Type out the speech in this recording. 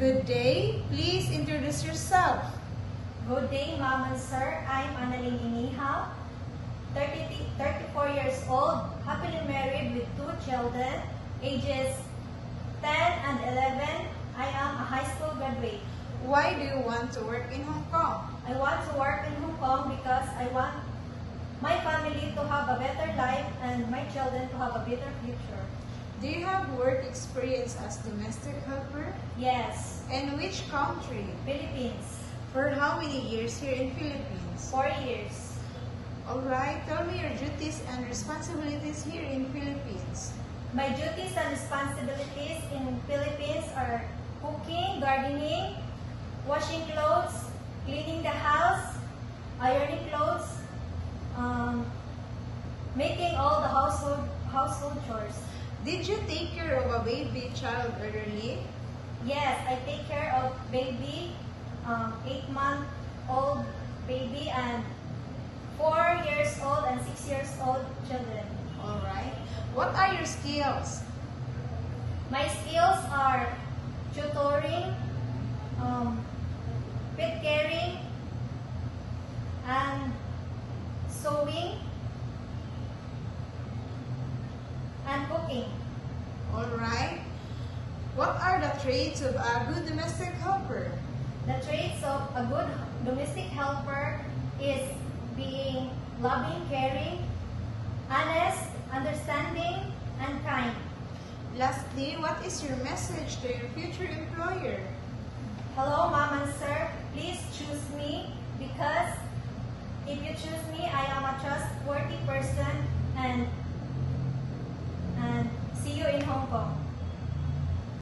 Good day. Please introduce yourself. Good day, Ma'am and Sir. I'm Annalyn Inihaw, 34 years old, happily married with 2 children, ages 10 and 11. I am a high school graduate. Why do you want to work in Hong Kong? I want to work in Hong Kong because I want my family to have a better life and my children to have a better future. Do you have work experience as domestic helper? Yes, In which country? Philippines, For how many years here in Philippines? 4 years. Alright, tell me your duties and responsibilities here in Philippines. My duties and responsibilities in Philippines are cooking, gardening, washing clothes, cleaning the house, ironing clothes, making all the household chores. Did you take care of a baby child early? Yes, I take care of baby, 8-month-old baby and 4 years old and 6 years old children. Alright. What are your skills? My skills are tutoring, pet caring, and sewing, and cooking. Alright. What are the traits of a good domestic helper? The traits of a good domestic helper is being loving, caring, honest, understanding, and kind. Lastly, what is your message to your future employer? Hello, Mom and Sir. Please choose me because if you choose me, I am a trustworthy person and see you in Hong Kong.